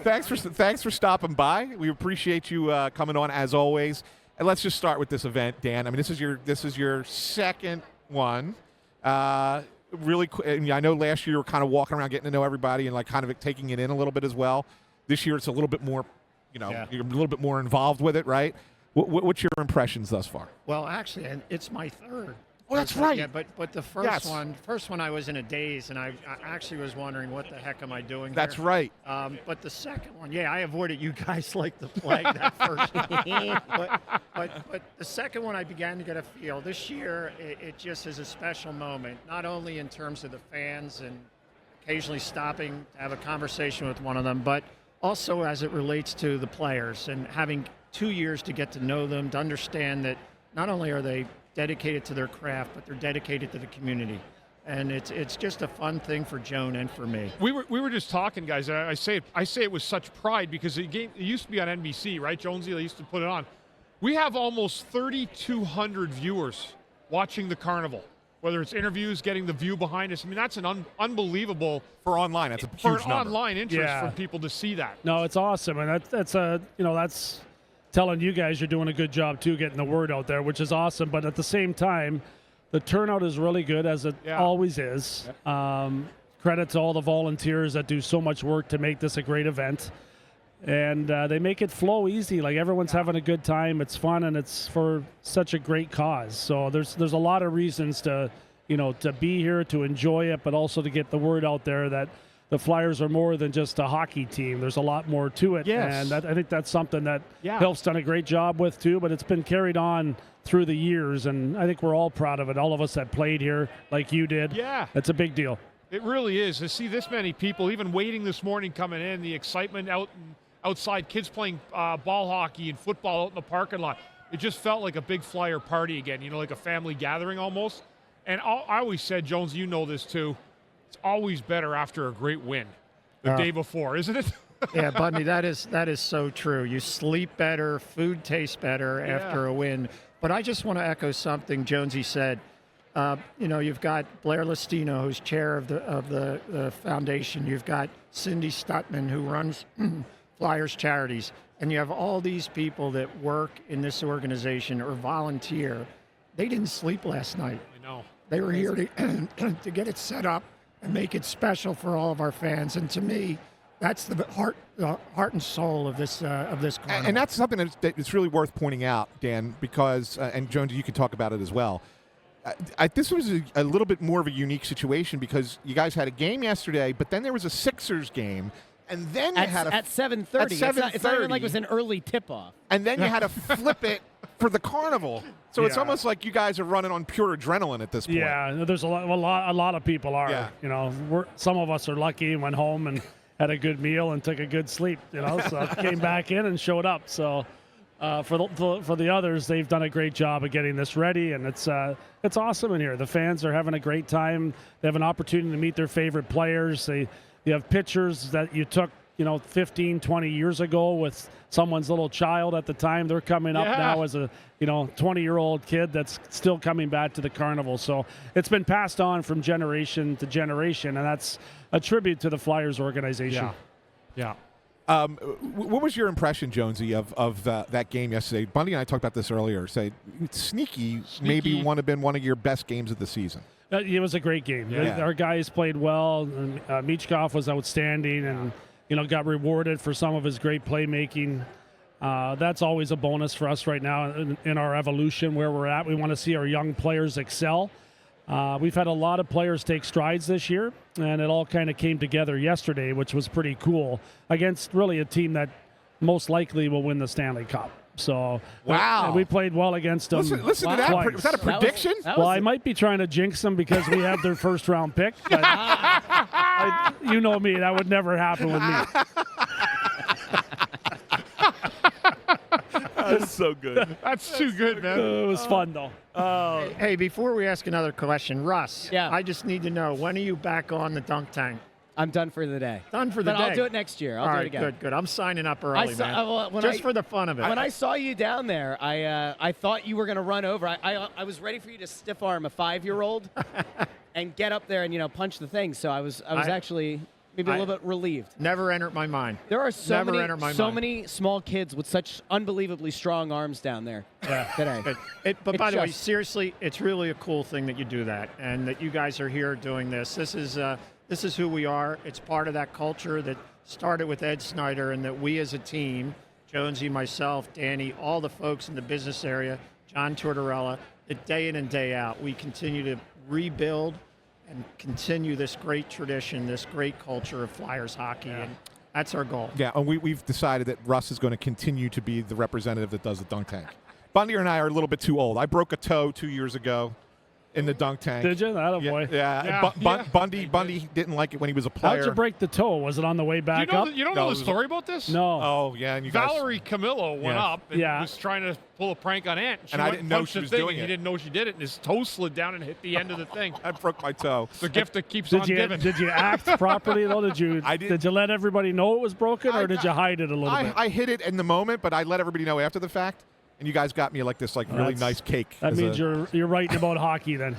Thanks for stopping by. We appreciate you coming on as always. And let's just start with this event, Dan. I mean, this is your second one. Really, I know last year you were kind of walking around, getting to know everybody, and like kind of taking it in a little bit as well. This year it's a little bit more, you're a little bit more involved with it, right? What's your impressions thus far? Well, actually, it's my third. Oh, that's right. Yeah, but the first one I was in a daze, and I actually was wondering what the heck am I doing That's here? right. But the second one, I avoided you guys like the plague that first one. But the second one I began to get a feel. This year, it just is a special moment, not only in terms of the fans and occasionally stopping to have a conversation with one of them, but also as it relates to the players and having 2 years to get to know them, to understand that not only are they dedicated to their craft, but they're dedicated to the community. And it's just a fun thing for Joan and for me. We were just talking, guys. I say it with such pride because it used to be on NBC, right? Jonesy, they used to put it on. We have almost 3,200 viewers watching the carnival. Whether it's interviews, getting the view behind us. I mean, that's an unbelievable for online. That's a huge for number. Online interest for people to see that. No, it's awesome, and that's telling you guys you're doing a good job too, getting the word out there, which is awesome. But at the same time, the turnout is really good, as it always is. Credit to all the volunteers that do so much work to make this a great event. And they make it flow easy. Like, everyone's having a good time. It's fun, and it's for such a great cause. So there's a lot of reasons to be here, to enjoy it, but also to get the word out there that the Flyers are more than just a hockey team. There's a lot more to it. Yes. And I think that's something that Hilf's done a great job with too, but it's been carried on through the years, and I think we're all proud of it. All of us that played here, like you did. Yeah. It's a big deal. It really is. To see this many people, even waiting this morning coming in, the excitement outside, kids playing ball hockey and football out in the parking lot. It just felt like a big Flyer party again, like a family gathering almost. And I always said, Jones, you know this too, it's always better after a great win the day before, isn't it? Yeah, Bundy, that is so true. You sleep better, food tastes better after a win. But I just want to echo something Jonesy said. You've got Blair Lestino, who's chair of the foundation. You've got Cindy Stutman, who runs Flyers Charities. And you have all these people that work in this organization or volunteer. They didn't sleep last night. I know. They were here to get it set up and make it special for all of our fans. And to me, that's the heart and soul of this carnival. And that's something that's really worth pointing out, Dan, because and Jones, you can talk about it as well. This was a little bit more of a unique situation because you guys had a game yesterday, but then there was a Sixers game, and then you had at 7:30. It's not even like it was an early tip-off. And then you had to flip it for the carnival. So it's almost like you guys are running on pure adrenaline at this point. Yeah, there's a lot of people are. Yeah. Some of us are lucky and went home and had a good meal and took a good sleep. So came back in and showed up. So for the others, they've done a great job of getting this ready, and it's awesome in here. The fans are having a great time. They have an opportunity to meet their favorite players. You have pictures that you took 15, 20 years ago with someone's little child at the time. They're coming up now as a 20-year-old kid that's still coming back to the carnival. So it's been passed on from generation to generation, and that's a tribute to the Flyers organization. Yeah. What was your impression, Jonesy, of that game yesterday? Bundy and I talked about this earlier. Say sneaky maybe been one of your best games of the season. It was a great game. Yeah. Our guys played well. Michkov was outstanding and got rewarded for some of his great playmaking. That's always a bonus for us right now in our evolution where we're at. We want to see our young players excel. We've had a lot of players take strides this year, and it all kind of came together yesterday, which was pretty cool, against really a team that most likely will win the Stanley Cup. So we played well against them. Listen to that. Was that a prediction? I might be trying to jinx them because we have their first-round pick. But you know me, that would never happen with me. That's so good. That's too good, man. It was fun, though. Hey, before we ask another question, Russ, Yeah. I just need to know, when are you back on the dunk tank? I'm done for the day. Done for the day. But I'll do it next year. I'll do it again. Good. I'm signing up early, man. Just for the fun of it. When I saw you down there, I thought you were going to run over. I was ready for you to stiff arm a 5-year-old and get up there and punch the thing. So I was actually maybe a little bit relieved? Never entered my mind. There are so Never many small kids with such unbelievably strong arms down there today. But by the way, seriously, it's really a cool thing that you do that, and that you guys are here doing this. This is who we are. It's part of that culture that started with Ed Snyder, and that we as a team, Jonesy, myself, Danny, all the folks in the business area, John Tortorella, that day in and day out, we continue to rebuild and continue this great tradition, this great culture of Flyers hockey, and that's our goal. Yeah, and we've decided that Russ is going to continue to be the representative that does the dunk tank. Bundy and I are a little bit too old. I broke a toe 2 years ago in the dunk tank. Did you? Attaboy. Yeah. Bundy didn't like it when he was a player. How'd you break the toe? Was it on the way back up? You don't know the story about this? No. Oh, yeah. And you guys, Valerie Camillo went up and was trying to pull a prank on Ant. And I didn't know she was doing it. He didn't know she did it, and his toe slid down and hit the end of the thing. I broke my toe. It's the gift that keeps on giving. Did you act properly, though? Did you let everybody know it was broken, or did you hide it a little bit? I hid it in the moment, but I let everybody know after the fact. And you guys got me like this really nice cake. That means you're writing about hockey then.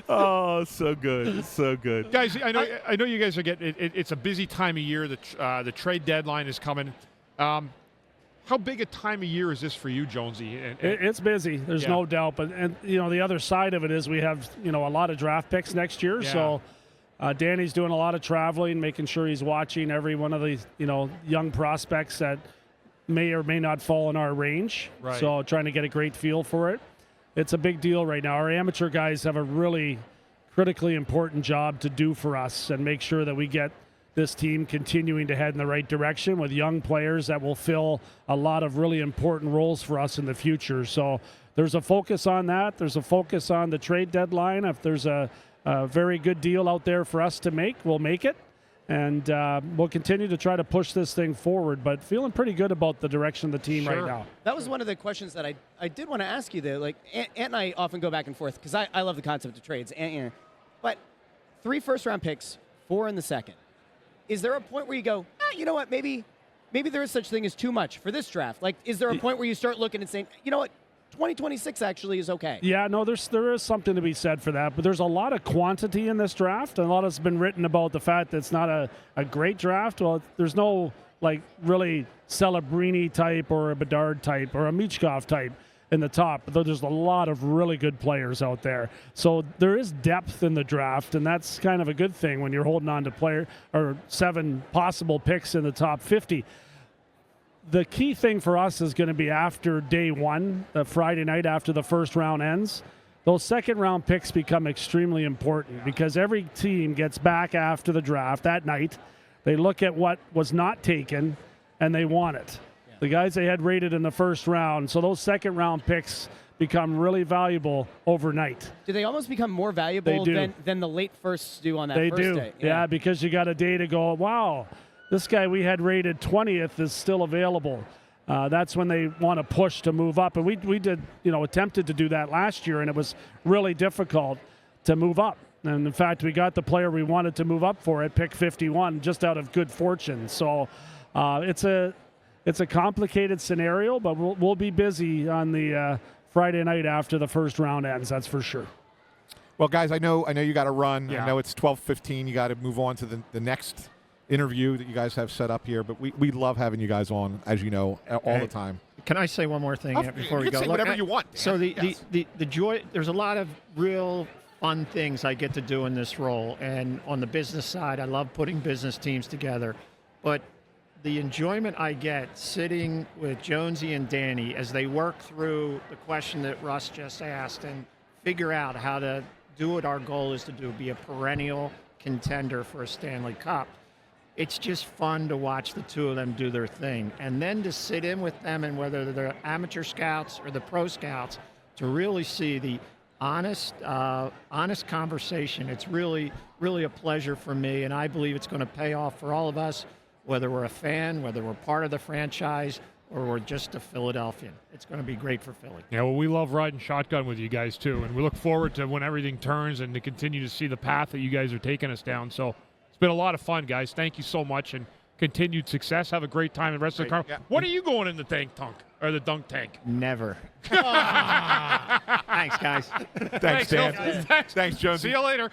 Oh, so good. So good. Guys, I know you guys are getting it's a busy time of year. The trade deadline is coming. How big a time of year is this for you, Jonesy? It's busy. There's no doubt. But the other side of it is we have a lot of draft picks next year. Yeah. So Danny's doing a lot of traveling, making sure he's watching every one of these young prospects that may or may not fall in our range. Right. So trying to get a great feel for it. It's a big deal right now. Our amateur guys have a really critically important job to do for us and make sure that we get this team continuing to head in the right direction with young players that will fill a lot of really important roles for us in the future. So there's a focus on that. There's a focus on the trade deadline. If there's a very good deal out there for us to make, we'll make it. And we'll continue to try to push this thing forward, but feeling pretty good about the direction of the team right now. That was one of the questions that I did want to ask you, though. Like, Ant and I often go back and forth because I love the concept of trades. But 3 first-round picks, 4 in the second. Is there a point where you go, you know what, maybe there is such thing as too much for this draft? Like, is there a point where you start looking and saying, you know what, 2026 actually is okay? Yeah, no, there is something to be said for that, but there's a lot of quantity in this draft, and a lot has been written about the fact that it's not a great draft. Well, there's no, really Celebrini type or a Bedard type or a Michkov type in the top, but there's a lot of really good players out there. So there is depth in the draft, and that's kind of a good thing when you're holding on to 7 possible picks in the top 50. The key thing for us is going to be after day 1, the Friday night after the first round ends. Those second-round picks become extremely important because every team gets back after the draft that night. They look at what was not taken, and they want it. Yeah. The guys they had rated in the first round. So those second-round picks become really valuable overnight. Do they almost become more valuable than the late firsts do on that first day? They do, yeah, because you got a day to go, wow, this guy we had rated 20th is still available. That's when they want to push to move up. And we did, attempted to do that last year, and it was really difficult to move up. And in fact, we got the player we wanted to move up for at pick 51 just out of good fortune. So it's a complicated scenario, but we'll be busy on the Friday night after the first round ends, that's for sure. Well, guys, I know you got to run. Yeah. I know it's 12:15. You got to move on to the next interview that you guys have set up here, but we love having you guys on, as you know, all the time. Can I say one more thing before we go? You can say whatever you want. So the joy, there's a lot of real fun things I get to do in this role, and on the business side, I love putting business teams together, but the enjoyment I get sitting with Jonesy and Danny as they work through the question that Russ just asked and figure out how to do what our goal is to do, be a perennial contender for a Stanley Cup. It's just fun to watch the two of them do their thing. And then to sit in with them, and whether they're amateur scouts or the pro scouts, to really see the honest conversation. It's really, really a pleasure for me, and I believe it's going to pay off for all of us, whether we're a fan, whether we're part of the franchise, or we're just a Philadelphian. It's going to be great for Philly. Yeah, well, we love riding shotgun with you guys, too, and we look forward to when everything turns and to continue to see the path that you guys are taking us down. So it's been a lot of fun, guys. Thank you so much, and continued success. Have a great time the rest of the car. Yeah. When are you going in the dunk tank? Never. Thanks, guys. Thanks, Dan. Hilf. Thanks. Thanks, Jonesy. See you later.